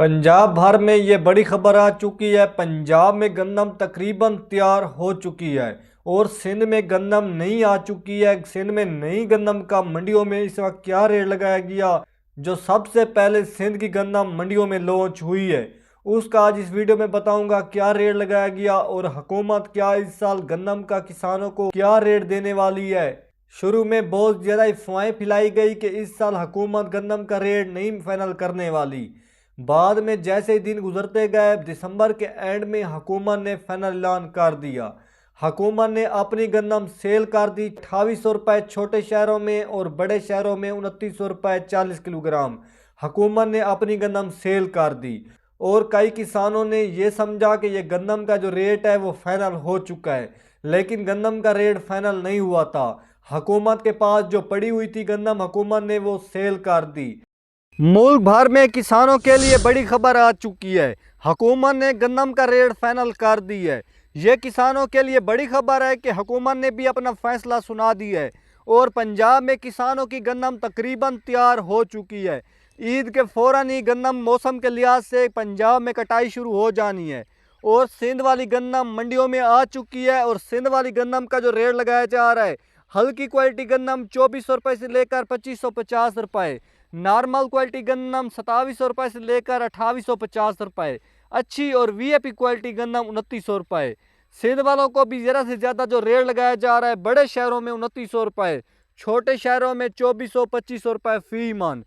पंजाब भर में ये बड़ी खबर आ चुकी है। पंजाब में गंदम तकरीबन तैयार हो चुकी है और सिंध में गंदम नहीं आ चुकी है। सिंध में नई गंदम का मंडियों में इस वक्त क्या रेट लगाया गया, जो सबसे पहले सिंध की गंदम मंडियों में लॉन्च हुई है, उसका आज इस वीडियो में बताऊंगा क्या रेट लगाया गया और हुकूमत क्या इस साल गंदम का किसानों को क्या रेट देने वाली है। शुरू में बहुत ज़्यादा अफवाहें फैलाई गई कि इस साल हुकूमत गंदम का रेट नहीं फाइनल करने वाली। बाद में जैसे ही दिन गुजरते गए, दिसंबर के एंड में हुकूमत ने फाइनल ऐलान कर दिया। हुकूमत ने अपनी गंदम सेल कर दी 2800 रुपये छोटे शहरों में और बड़े शहरों में 2900 रुपये 40 किलोग्राम। हुकूमत ने अपनी गंदम सेल कर दी और कई किसानों ने यह समझा कि यह गंदम का जो रेट है वो फाइनल हो चुका है, लेकिन गंदम का रेट फाइनल नहीं हुआ था। हुकूमत के पास जो पड़ी हुई थी गंदम, हुकूमत ने वो सेल कर दी। मुल्क भर में किसानों के लिए बड़ी खबर आ चुकी है। हुकूमत ने गंदम का रेट फाइनल कर दी है। ये किसानों के लिए बड़ी खबर है कि हुकूमत ने भी अपना फैसला सुना दिया है और पंजाब में किसानों की गंदम तकरीबन तैयार हो चुकी है। ईद के फ़ौरन ही गंदम मौसम के लिहाज से पंजाब में कटाई शुरू हो जानी है और सिंध वाली गंदम मंडियों में आ चुकी है। और सिंध वाली गंदम का जो रेट लगाया जा रहा है, हल्की क्वालिटी गंदम 2400 रुपये से लेकर 2550 रुपये, नॉर्मल क्वालिटी गंदम 2700 रुपये से लेकर 2850 रुपये, अच्छी और वीआईपी क्वालिटी गंदम 2900 रुपये। सिंध वालों को भी ज़्यादा से ज़्यादा जो रेट लगाया जा रहा है, बड़े शहरों में 2900 रुपये, छोटे शहरों में 2400-2500 रुपये फी मन।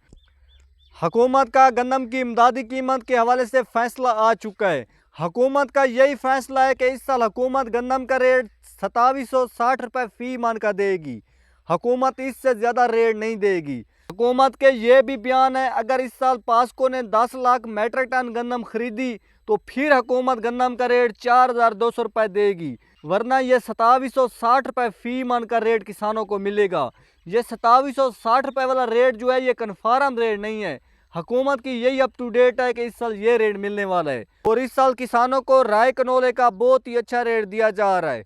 हुकूमत का गंदम की इमदादी कीमत के हवाले से फैसला आ चुका है। हुकूमत का यही फैसला है कि इस साल हुकूमत गंदम का रेट 2760 रुपये फी मन का देगी। हुकूमत इससे ज़्यादा रेट नहीं देगी। हुकूमत के ये भी बयान है, अगर इस साल पास्को ने 10 लाख मेट्रिक टन गंदम खरीदी तो फिर हुकूमत गंदम का रेट 4200 रुपये देगी, वरना ये 2760 रुपये फी मन का रेट किसानों को मिलेगा। ये 2760 रुपये वाला रेट जो है ये कन्फर्म रेट नहीं है। हुकूमत की यही अप टू डेट है कि इस साल ये रेट मिलने वाला है और इस साल किसानों को राय कनोले का बहुत ही अच्छा रेट दिया जा रहा है।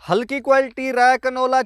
हल्की क्वालिटी राय कनोला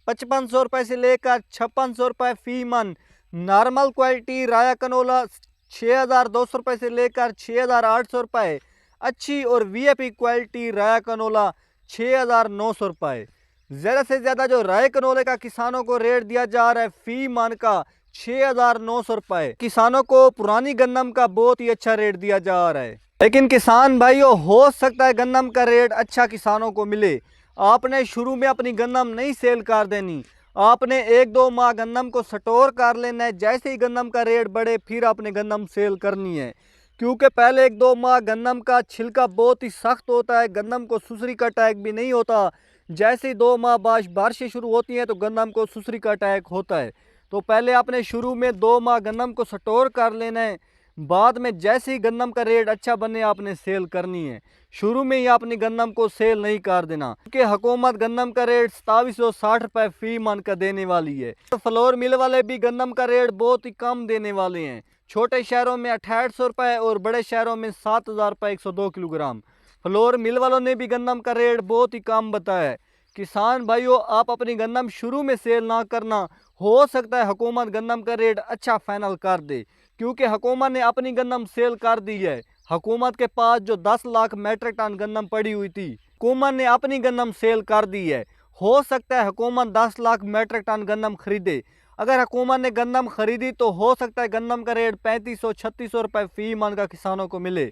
5500 रुपये से लेकर 5600 रुपये फी मन, नॉर्मल क्वालिटी राया कनोला 6200 रुपये से लेकर 6800 रुपये, अच्छी और वीआईपी क्वालिटी राया कनोला 6900 रुपये। ज़्यादा से ज़्यादा जो राय कनोले का किसानों को रेट दिया जा रहा है फी मन का 6900 रुपये। किसानों को पुरानी गंदम का बहुत ही अच्छा रेट दिया जा रहा है, लेकिन किसान भाइयों हो सकता है गंदम का रेट अच्छा किसानों को मिले। आपने शुरू में अपनी गंदम नहीं सेल कर देनी, आपने 1-2 माह गंदम को स्टोर कर लेना है। जैसे ही गंदम का रेट बढ़े फिर आपने गंदम सेल करनी है, क्योंकि पहले 1-2 माह गंदम का छिलका बहुत ही सख्त होता है, गंदम को सुसरी का अटैक भी नहीं होता। जैसे ही 2 माह बाद बारिशें शुरू होती हैं तो गंदम को सुसरी का अटैक होता है। तो पहले आपने शुरू में 2 माह गंदम को स्टोर कर लेना है, बाद में जैसे ही गंदम का रेट अच्छा बने आपने सेल करनी है। शुरू में ही अपनी गंदम को सेल नहीं कर देना, क्योंकि हुकूमत गंदम का रेट 2760 रुपये फी मन का देने वाली है। तो फ्लोर मिल वाले भी गंदम का रेट बहुत ही कम देने वाले हैं। छोटे शहरों में 6800 रुपये और बड़े शहरों में 7000 रुपये 102 किलोग्राम। फ्लोर मिल वालों ने भी गंदम का रेट बहुत ही कम बताया है। किसान भाइयों, आप अपनी गंदम शुरू में सेल ना करना, हो सकता है हुकूमत गंदम का रेट अच्छा फाइनल कर दे, क्योंकि हुकूमत ने अपनी गंदम सेल कर दी है। हुकूमत के पास जो 10 लाख मेट्रिक टन गंदम पड़ी हुई थी, हुकूमत ने अपनी गंदम सेल कर दी है। हो सकता है हुकूमत 10 लाख मेट्रिक टन गंदम खरीदे। अगर हुकूमत ने गंदम खरीदी तो हो सकता है गंदम का रेट 3500-3600 रुपये फी मन का किसानों को मिले,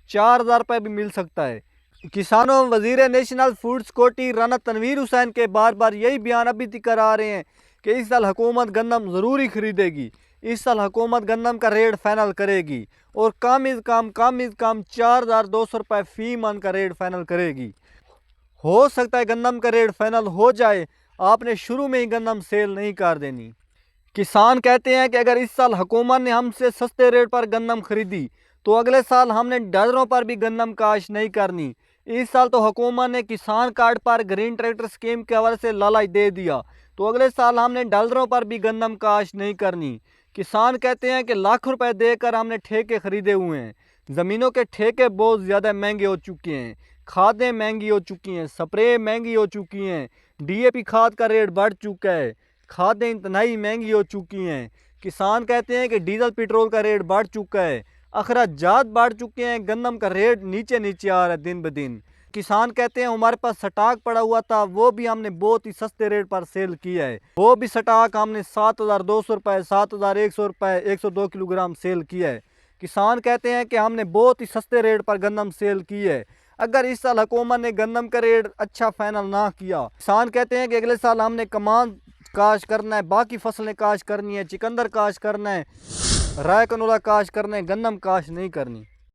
4000 रुपये भी मिल सकता है। किसानों, वजीर national food security Rana Tanveer Hussain के बार बार यही बयान अभी तक आ रहे हैं कि इस साल हुकूमत गंदम ज़रूर ही खरीदेगी। इस साल हुकूमत गंदम का रेट फाइनल करेगी और कम इज़ कम 4200 रुपये फी मन का रेट फाइनल करेगी। हो सकता है गंदम का रेट फाइनल हो जाए, आपने शुरू में ही गंदम सेल नहीं कर देनी। किसान कहते हैं कि अगर इस साल हुकूमत ने हमसे सस्ते रेट पर गंदम खरीदी तो अगले साल हमने डॉलरों पर भी गंदम काश नहीं करनी। इस साल तो हुकूमत ने किसान कार्ड पर ग्रीन ट्रैक्टर स्कीम के हवाले से लालच दे दिया, तो अगले साल हमने डॉलरों पर भी गंदम काश नहीं करनी। किसान कहते हैं कि लाख रुपए देकर हमने ठेके खरीदे हुए हैं, ज़मीनों के ठेके बहुत ज़्यादा महंगे हो चुके हैं, खादें महंगी हो चुकी हैं, स्प्रे महंगी हो चुकी हैं, डीएपी खाद का रेट बढ़ चुका है, खादें इतनाई महंगी हो चुकी हैं। किसान कहते हैं कि डीजल पेट्रोल का रेट बढ़ चुका है, अखराजात बढ़ चुके हैं, गंदम का रेट नीचे नीचे आ रहा है दिन ब दिन। किसान कहते हैं हमारे पास स्टॉक पड़ा हुआ था, वो भी हमने बहुत ही सस्ते रेट पर सेल किया है। वो भी स्टॉक हमने 7,200 रुपये, 7,100 रुपये 102 किलोग्राम सेल किया है। किसान कहते हैं कि हमने बहुत ही सस्ते रेट पर गंदम सेल की है। अगर इस साल हुकूमत ने गंदम का रेट अच्छा फाइनल ना किया, किसान कहते हैं कि अगले साल हमने कमान काश करना है, बाकी फसलें काश करनी है, चिकंदर काश करना है, राय कनोला काश करना है, गंदम काश नहीं करनी।